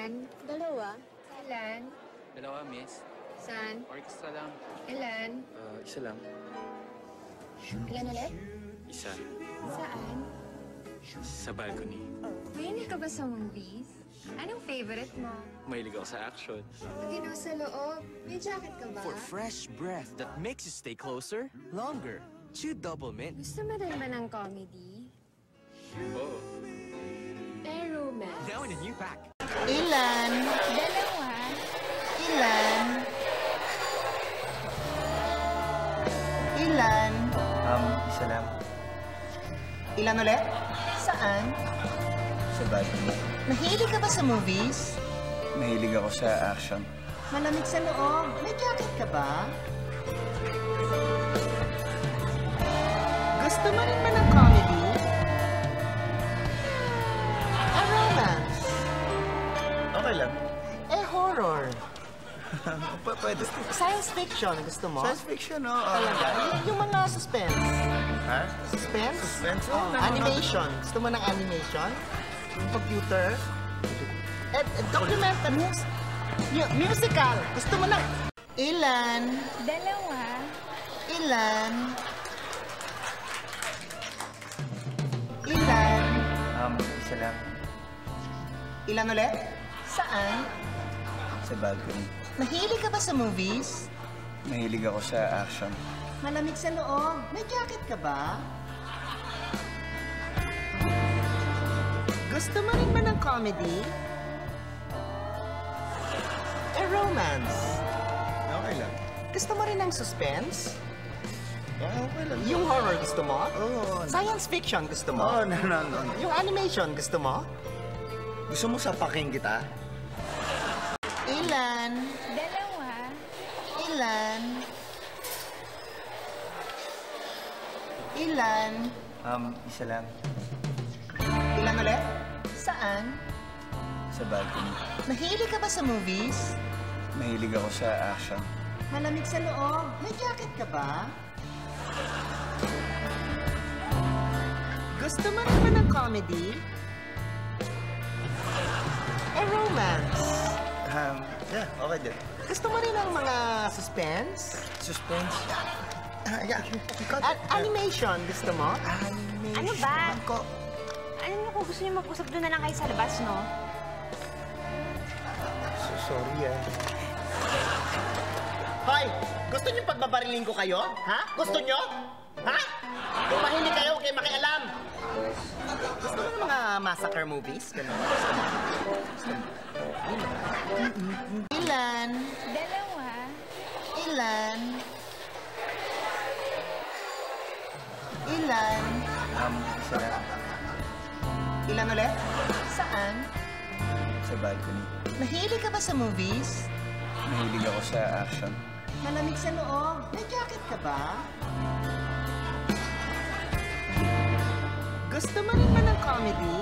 Ilan? Dalawa. Ilan? Dalawa, miss. Saan? Orchestra lang. Ilan? Isa lang. Ilan ulit? Isa. Saan? Sa balcony. Mahilig ka ba sa movies? Anong favorite mo? Mahilig ako sa action. Pagino sa loob, may jacket ka ba? For fresh breath that makes you stay closer, longer. Chew Double Mint. Gusto mo rin ba ng comedy? Oo. Romance. Now in a new pack. Ilan? Dalawa. Ilan? Ilan? Isa lang. Ilan ulit? Saan? Sa balcony. Mahilig ka ba sa movies? Mahilig ako sa action. Malamig sa loob. May jacket ka ba? Gusto mo rin ba ng comedy? A romance? Okay lang. Horror? Pwede. Science fiction, gusto mo? Science fiction, no? Talaga? Yung mga suspense. Ha? Suspense? Suspense? Oh, Animation. Gusto mo ng animation? Computer? Documentary? Musical. Gusto mo ng... Ilan? Dalawa. Ilan? Ilan? Isa lang. Ilan ulit? Saan? Sa balcony. Mahilig ka ba sa movies? Mahilig ako sa action. Malamig sa loob. May jacket ka ba? Gusto mo rin ba ng comedy? Romance? Okay lang. Gusto mo rin ng suspense? Okay lang. Yung horror gusto mo? Oo. Science fiction gusto mo? Oo, no. Yung animation gusto mo? Gusto mo sapakin kita? Ilan? Dalawa. Ilan? Ilan? Isa lang. Ilan ulit? Saan? Sa balcony. Mahilig ka ba sa movies? Mahilig ako sa action. Malamig sa loob. May jacket ka ba? Gusto mo rin ba ng comedy? Romance? Yeah, okay din. Gusto mo rin ng mga suspense? Suspense? Yeah. Animation, gusto mo? Animation. Ano ba? Alam niyo kung gusto niyo mag-usap doon na lang kayo sa labas, no? Sorry, Hoy! Gusto niyo pagbabariling ko kayo? Ha? Gusto niyo? Ha? Kung mahilig kayo, huwag kayo makialam. Gusto mo ng mga massacre movies? Ganun. Ilan? Dalawa. Ilan? Ilan? Isa lang. Ilan ulit? Saan? Sa balcony. Mahilig ka ba sa movies? Mahilig ako sa action. Malamig sa loob. May jacket ka ba? Gusto mo rin ba ng comedy?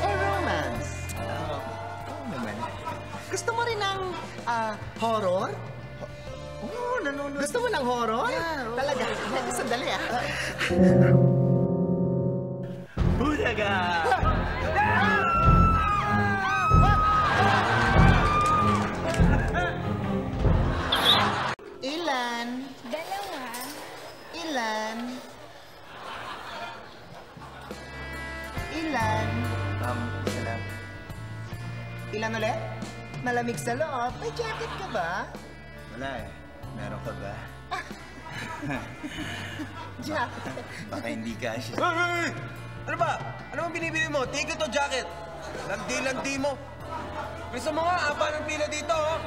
Romance? Oo naman. Gusto mo rin ng horror? Oo, nanonood. Gusto mo ng horror? Yeah, oo. Talaga? Sandali Budaga! Ilan? Dalawa. Ilan? Ilan? Isa lang. Ilan ulit? Malamig sa loob. May jacket ka ba? Wala eh. Meron ka ba? Jacket. Baka hindi kasya. Hey! Ano ba? Ano bang binibili mo? Tigil to jacket. Landi mo. Gusto mo nga, haba ng pila dito, oh.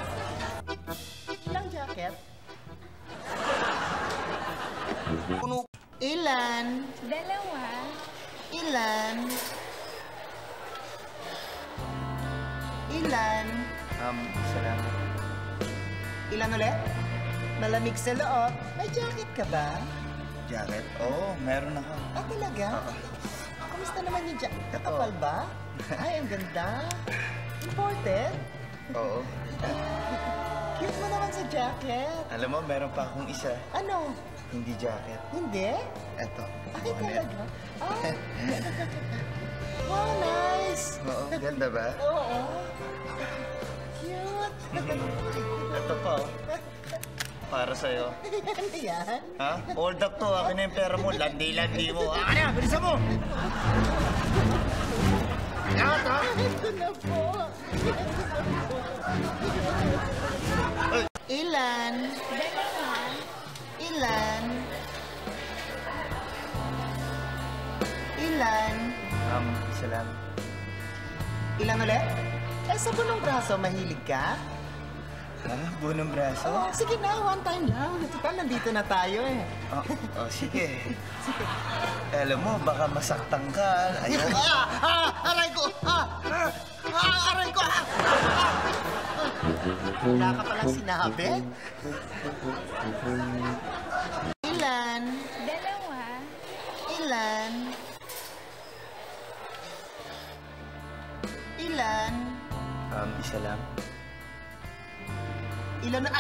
Ilang jacket? Puno. Ilan? Dalawa. Ilan? Ilan? Isa lang. Ilan ulit? Malamig sa loob. May jacket ka ba? Jacket? Oo, meron ako. Talaga? Kamusta naman yung jacket? Kakapal ba? Ay, ang ganda. Imported? Oo. Cute mo naman sa jacket. Alam mo, meron pa akong isa. Ano? Hindi jacket. Hindi? Eto. Ay, Ano yan? talaga? Ah. Wow, nice! Oo, ganda ba? Oo. Cute! Ito pa, oh. Para sa'yo. Ano yan? Ha? Hold up to. Akin na yung pera mo. Landi-landi mo. Akin na! Bilisan mo! Ingat, ha? Ito na po. Ilan? Ilan? Ilan? Isa lang. Ilan ulit? Eh, sa bunong braso, mahilig ka? Ha? Bunong braso? Oh, sige na, one time lang. Total, nandito na tayo eh. Sige. Alam mo, baka masaktan ka. Ayaw. Aray ko! Aray ko! Wala ka palang sinabi? Ilan? Dalawa. Ilan? Ilan? Isa lang. Ilan na...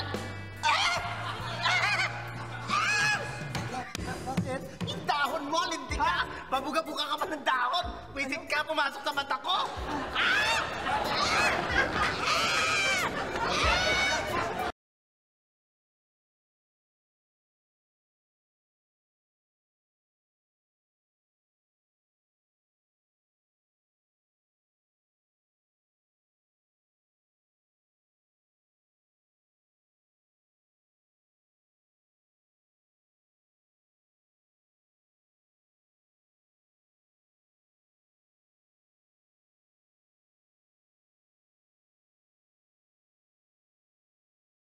Bakit? Yung dahon mo, lintik ka! Babuga-buga ka pa ng dahon! Wisit ka, pumasok sa mata